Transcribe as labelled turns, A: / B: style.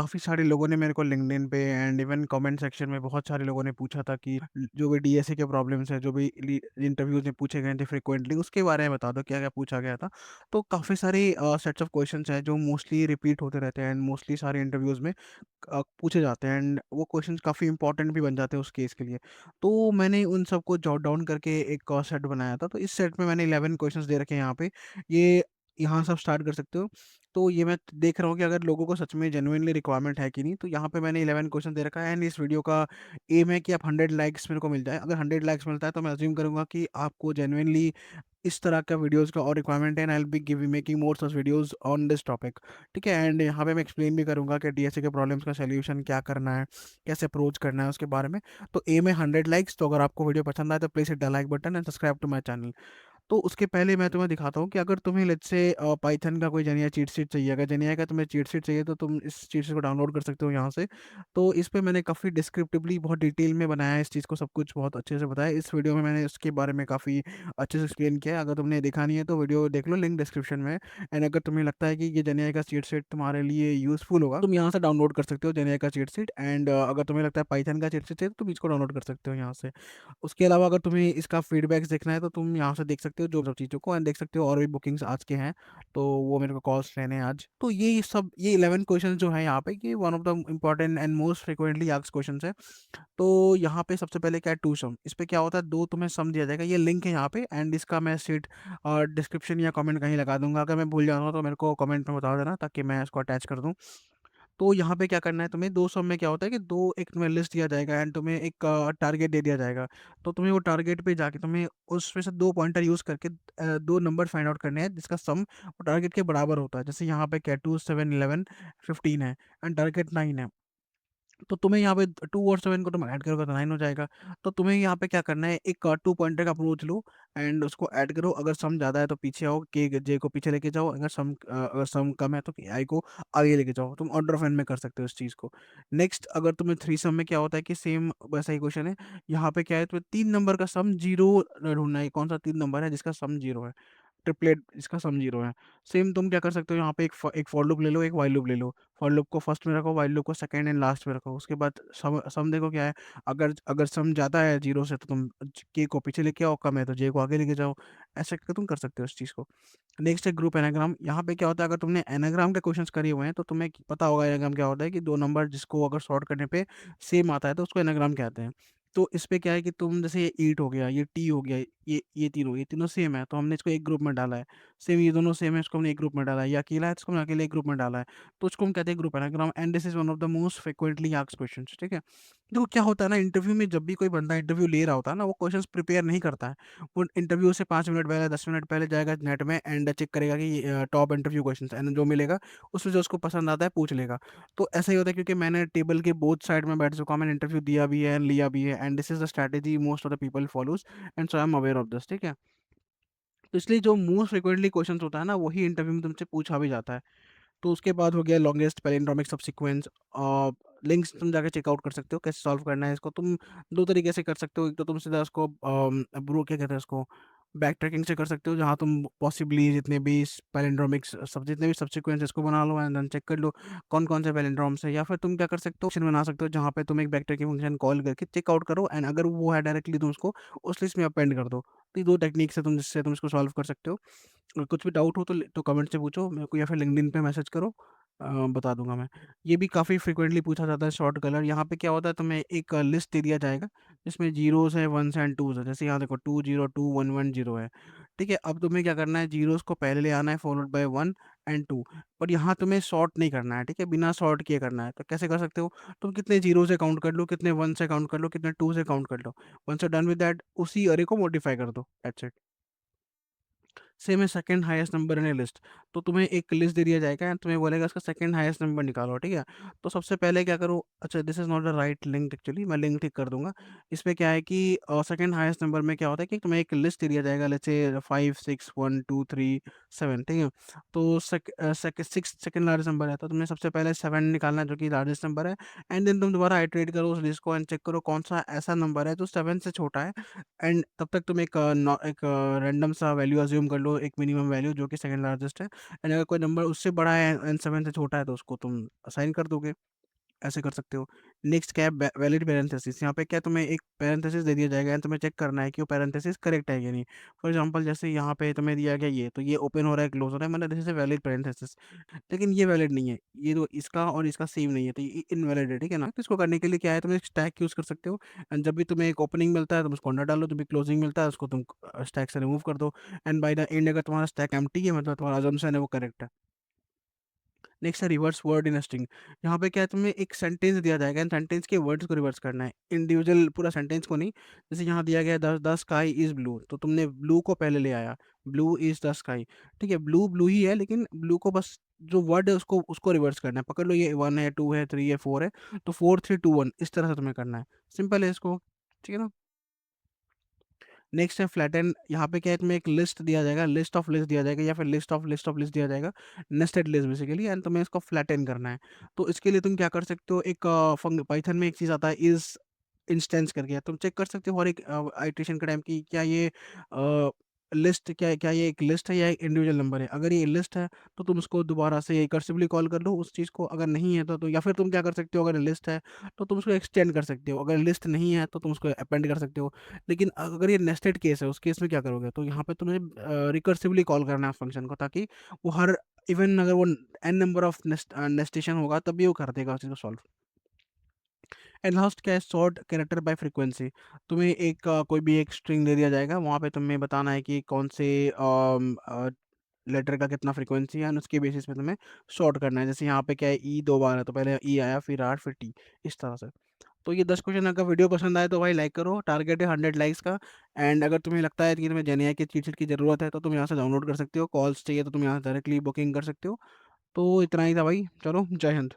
A: काफ़ी सारे लोगों ने मेरे को लिंक्डइन पे एंड इवन कमेंट सेक्शन में बहुत सारे लोगों ने पूछा था कि जो भी डीएसए के प्रॉब्लम्स हैं, जो भी इंटरव्यूज में पूछे गए थे फ्रिक्वेंटली, उसके बारे में बता दो क्या क्या पूछा गया था। तो काफ़ी सारे सेट्स ऑफ क्वेश्चंस हैं जो मोस्टली रिपीट होते रहते हैं एंड मोस्टली सारे इंटरव्यूज में पूछे जाते हैं एंड वो क्वेश्चंस काफ़ी इंपॉर्टेंट भी बन जाते हैं उस केस के लिए। तो मैंने उन सबको जॉट डाउन करके एक सेट बनाया था। तो इस सेट में मैंने 11 क्वेश्चंस दे रखे हैं यहाँ पे। ये यहाँ से आप स्टार्ट कर सकते हो। तो ये मैं देख रहा हूँ कि अगर लोगों को सच में जेनुइनली रिक्वायरमेंट है कि नहीं, तो यहाँ पे मैंने 11 क्वेश्चन दे रखा है एंड इस वीडियो का एम है कि आप 100 लाइक्स मेरे को मिल जाए। अगर 100 लाइक्स मिलता है तो मैं अज्यूम करूँगा कि आपको जेनुइनली इस तरह का वीडियोज़ का और रिक्वायरमेंट है and I will be give making more such videos on this topic. ठीक है? एंड यहाँ पे मैं एक्सप्लेन भी करूँगा कि डीएसए के प्रॉब्लम्स का सॉल्यूशन क्या करना है, कैसे अप्रोच करना है उसके बारे में। तो एम है 100 लाइक्स। तो अगर आपको वीडियो पसंद आए तो please hit the like button and subscribe to my channel. तो उसके पहले मैं तुम्हें दिखाता हूँ कि अगर तुम्हें लेट्स से पाइथन का कोई जेनिया चीट शीट चाहिए, अगर जेनिया का तुम्हें चीट शीट चाहिए तो तुम इस चीट शीट को डाउनलोड कर सकते हो यहाँ से। तो इस पे मैंने काफ़ी डिस्क्रिप्टिवली बहुत डिटेल में बनाया है इस चीज़ को, सब कुछ बहुत अच्छे से बताया। इस वीडियो में मैंने इसके बारे में काफ़ी अच्छे से एक्सप्लेन किया है। अगर तुमने देखा नहीं है तो वीडियो देख लो, लिंक डिस्क्रिप्शन में है। एंड अगर तुम्हें लगता है कि ये जेनिया का चीट शीट तुम्हारे लिए यूज़फुल होगा, तुम यहाँ से डाउनलोड कर सकते हो जेनिया का चीट शीट। एंड अगर तुम्हें लगता है पाइथन का चीट शीट चाहिए तो तुम इसको डाउनलोड कर सकते हो यहाँ से। उसके अलावा अगर तुम्हें इसका फीडबैक्स देखना है तो तुम यहाँ से देख सकते हो जो सब चीज़ों को एंड देख सकते हो और भी बुकिंग्स आज के हैं, तो वो मेरे को कॉल्स लेने हैं आज। तो ये 11 क्वेश्चन जो है यहाँ पे, ये one of the important and most frequently asked question है। तो यहाँ पे सबसे पहले क्या है, टू सम। इस पे क्या होता है, दो तुम्हें सम दिया जाएगा, ये लिंक है यहाँ पे एंड इसका मैं सीट डिस्क्रिप्शन या कमेंट कहीं लगा दूंगा। अगर मैं भूल जाऊँगा तो मेरे को कमेंट में बता देना ताकि मैं इसको अटैच कर दूँ। तो यहाँ पे क्या करना है तुम्हें, 2 सम में क्या होता है कि 2 एक तुम्हें लिस्ट दिया जाएगा एंड तुम्हें एक टारगेट दे दिया जाएगा। तो तुम्हें वो टारगेट पे जाके तुम्हें उसमें से 2 पॉइंटर यूज़ करके 2 नंबर फाइंड आउट करने हैं जिसका सम वो टारगेट के बराबर होता है। जैसे यहाँ पे क्या है, 2, 7, 11, 15 है एंड टारगेट 9 है। तो तुम्हें यहाँ पे 2 और 7 को तुम ऐड करोगे तो 9 हो जाएगा। तो तुम्हें यहाँ पे क्या करना है, एक 2 पॉइंटर का अप्रोच लो एंड उसको ऐड करो। अगर सम ज़्यादा है तो पीछे आओ, के जे को पीछे लेके जाओ। अगर सम कम है तो आई को आगे लेके जाओ। तुम ऑर्डर ऑफ एन में कर सकते हो इस चीज़ को। नेक्स्ट, अगर तुम्हें 3 सम में क्या होता है कि सेम वैसा ही क्वेश्चन है। यहाँ पे क्या है, तुम्हें 3 नंबर का सम 0 ढूँढना है। कौन सा 3 नंबर है जिसका सम 0 है? ट्रिपलेट इसका सम 0 है। सेम तुम क्या कर सकते हो, यहाँ पे एक फॉर लूप ले लो, एक व्हाइल लूप ले लो। फॉर लूप को फर्स्ट में रखो, व्हाइल लूप को सेकंड एंड लास्ट में रखो। उसके बाद सम सम देखो क्या है। अगर अगर सम ज़्यादा है 0 से तो तुम के को पीछे लेके आओ, कम है तो जे को आगे लेके जाओ। ऐसे करके तुम कर सकते हो इस चीज़ को। नेक्स्ट है ग्रुप एनाग्राम। यहाँ पे क्या होता है, अगर तुमने एनाग्राम के क्वेश्चंस करे हुए हैं तो तुम्हें पता होगा एनाग्राम क्या होता है, कि 2 नंबर जिसको अगर सॉर्ट करने पे सेम आता है तो उसको एनाग्राम कहते हैं। तो इस पे क्या है कि तुम जैसे ये ईट हो गया, ये टी हो गया, ये तीनों सेम है तो हमने इसको एक ग्रुप में डाला है। सेम ये दोनों सेम है, इसको हमने एक ग्रुप में डाला है। ये अकेला है तो इसको हमने अकेले एक ग्रुप में डाला है। तो उसको हम कहते हैं group anagram and this is one of the most frequently asked questions. ठीक है? देखो क्या होता है ना, इंटरव्यू में जब भी कोई बंदा इंटरव्यू ले रहा होता है ना, वो क्वेश्चंस प्रिपेयर नहीं करता है। वो इंटरव्यू से 5 मिनट पहले, 10 मिनट पहले जाएगा नेट में एंड चेक करेगा कि टॉप इंटरव्यू क्वेश्चंस एंड जो मिलेगा उसमें जो उसको पसंद आता है पूछ लेगा। तो ऐसा ही होता है क्योंकि मैंने टेबल के बोथ साइड में बैठ चुका हूँ, मैंने इंटरव्यू दिया भी है, लिया भी है and this is the strategy most of the people follows and so I am aware of this. ठीक है? तो इसलिए जो मोस्ट फ्रीक्वेंटली क्वेश्चंस होता है ना, वही इंटरव्यू में तुमसे पूछा भी जाता है। तो उसके बाद हो गया लॉन्गेस्ट पैलिंड्रोमिक सबसीक्वेंस। लिंक्स तुम जाके चेकआउट कर सकते हो कैसे सॉल्व करना है इसको। तुम 2 तरीके से कर सकते हो। एक तो तुम सीधा उसको ब्रो क्या कहते हैं उसको, बैक ट्रैकिंग से कर सकते हो, जहाँ तुम पॉसिबली जितने भी पैलिंड्रोमिक्स सब जितने भी सबसीक्वेंस इसको बना लो एंड देन चेक कर लो कौन-कौन से पैलिंड्रोम्स है। या फिर तुम क्या कर सकते हो, फंक्शन बना सकते हो जहाँ पे तुम एक बैक ट्रैकिंग फंक्शन कॉल करके चेकआउट करो एंड अगर वो है डायरेक्टली तुम उसको उस लिस्ट में अपेंड कर दो। तो ये 2 टेक्निक से तुम जिससे तुम इसको सॉल्व कर सकते हो। कुछ भी डाउट हो तो कमेंट से पूछो मेरे को या फिर लिंक्डइन पे मैसेज करो, बता दूँगा मैं। ये भी काफ़ी फ्रीक्वेंटली पूछा जाता है शॉर्ट कलर। यहाँ पे क्या होता है, तुम्हें एक लिस्ट दे दिया जाएगा जिसमें ज़ीरोज़ है, वन्स एंड टूज़ है। जैसे यहाँ देखो 2 0 2 1 1 0 है। ठीक है? अब तुम्हें क्या करना है, ज़ीरोज़ को पहले ले आना है फॉलोड बाय 1 एंड 2। पर यहाँ तुम्हें सॉर्ट नहीं करना है, ठीक है? बिना सॉर्ट किए करना है। तो कैसे कर सकते हो? तुम कितने ज़ीरो से काउंट कर लो, कितने 1 से काउंट कर लो, कितने 2 से काउंट कर लो। Once you are done with that उसी अरे को मॉडिफाई कर दो। That's it. सेम है second highest number in a list. तो तुम्हें एक लिस्ट दे दिया जाएगा एंड तुम्हें बोलेगा इसका सेकंड हाईएस्ट नंबर निकालो। ठीक है? तो सबसे पहले क्या करो, अच्छा this is not the right link actually, मैं लिंक ठीक कर दूँगा। इसमें क्या है कि सेकंड हाईएस्ट नंबर में क्या होता है कि तुम्हें एक लिस्ट दे दिया जाएगा, लेट्स से 5 6 1 2 3 7। ठीक है? तो सिक्स्थ सेकंड लार्जेस्ट नंबर है तो तुमने सबसे पहले 7 निकालना है जो कि लार्जेस्ट नंबर है एंड देन तुम दोबारा आइटरेट करो उस लिस्ट को एंड चेक करो कौन-सा ऐसा नंबर है जो 7 से छोटा है एंड तब तक तुम एक रैंडम सा वैल्यू अज़्यूम कर लो लो एक मिनिमम वैल्यू जो कि सेकंड लार्जेस्ट है, एंड अगर कोई नंबर उससे बड़ा है एंड 7 से छोटा है तो उसको तुम असाइन कर दोगे, ऐसे कर सकते हो। नेक्स्ट क्या है, वैलिड पैरेंथेसिस। यहाँ पे क्या तुम्हें एक पैरेंथेसिस दे दिया जाएगा एंड तुम्हें चेक करना है कि वो पैरेंथेसिस करेक्ट है या नहीं। फॉर एग्जांपल जैसे यहाँ पे तुम्हें दिया गया ये, तो ये ओपन हो रहा है, क्लोज हो रहा है, मतलब दिस इज वैलिड पैरेंथेसिस, लेकिन ये वैलिड नहीं है, ये तो इसका और इसका सेम नहीं है, तो ये इनवैलिड है, ठीक है ना। तो इसको करने के लिए क्या है, तुम एक स्टैक यूज़ कर सकते हो, एंड जब भी तुम्हें एक ओपनिंग मिलता है तुम उसको अंडर डालो, जब भी क्लोजिंग मिलता है उसको तुम स्टैक से रिमूव कर दो, एंड बाय द एंड अगर तुम्हारा स्टैक एम्प्टी है मतलब तुम्हारा अजम्पशन है वो करेक्ट है। नेक्स्ट है रिवर्स वर्ड इनस्टिंग। यहाँ पे क्या है, तुम्हें एक सेंटेंस दिया जाएगा एंड सेंटेंस के वर्ड्स को रिवर्स करना है, इंडिविजुअल पूरा सेंटेंस को नहीं। जैसे यहाँ दिया गया है द स्काई इज ब्लू, तो तुमने ब्लू को पहले ले आया, ब्लू इज द स्काई, ठीक है, ब्लू ब्लू ही है लेकिन ब्लू को बस जो वर्ड है उसको उसको रिवर्स करना है। पकड़ लो ये 1 है, 2 है, 3 है, 4 है, तो 4 3 2 1 इस तरह से तुम्हें करना है, सिंपल है इसको, ठीक है ना। नेक्स्ट है फ्लैटन। यहाँ पे क्या है, तुम्हें एक लिस्ट दिया जाएगा, लिस्ट ऑफ लिस्ट दिया जाएगा या फिर लिस्ट ऑफ लिस्ट दिया जाएगा, नेस्टेड लिस्ट बेसिकली, एंड तुम्हें इसको फ्लैटन करना है। तो इसके लिए तुम क्या कर सकते हो, एक पाइथन में एक चीज़ आता है इज इंस्टेंस करके, तुम चेक कर सकते हो हर एक आइट्रेशन के टाइम की क्या ये लिस्ट, क्या क्या ये एक लिस्ट है या एक इंडिविजुअल नंबर है। अगर ये लिस्ट है तो तुम उसको दोबारा से रिकर्सिवली कॉल कर लो उस चीज़ को, अगर नहीं है तो या फिर तुम क्या कर सकते हो, अगर लिस्ट है तो तुम उसको एक्सटेंड कर सकते हो, अगर लिस्ट नहीं है तो तुम उसको अपेंड कर सकते हो। लेकिन अगर ये नेस्टेड केस है उस केस में क्या करोगे, तो यहाँ पे तुम्हें रिकर्सिवली कॉल करना है उस फंक्शन को, ताकि वो हर इवन अगर वो एन नंबर ऑफ नेस्टेशन होगा तब भी वो कर देगा उस चीज़ को सॉल्व। एंड लास्ट क्या है, सॉर्ट कैरेक्टर बाय फ्रीक्वेंसी। तुम्हें एक कोई भी एक स्ट्रिंग दे दिया जाएगा, वहाँ पे तुम्हें बताना है कि कौन से लेटर का कितना फ्रीक्वेंसी है, एंड उसके बेसिस पे तुम्हें सॉर्ट करना है। जैसे यहाँ पे क्या है, ई 2 बार है तो पहले ई आया, फिर आर, फिर टी, इस तरह से। तो ये 10 क्वेश्चन, अगर वीडियो पसंद आए तो भाई लाइक करो, टारगेट है 100 लाइक्स का। एंड अगर तुम्हें लगता है कि तुम्हें जेनेआई की चीट शीट की ज़रूरत है तो तुम यहाँ से डाउनलोड कर सकते हो, कॉल्स चाहिए तो तुम यहाँ से डायरेक्टली बुकिंग कर सकते हो। तो इतना ही था भाई, चलो जय हिंद।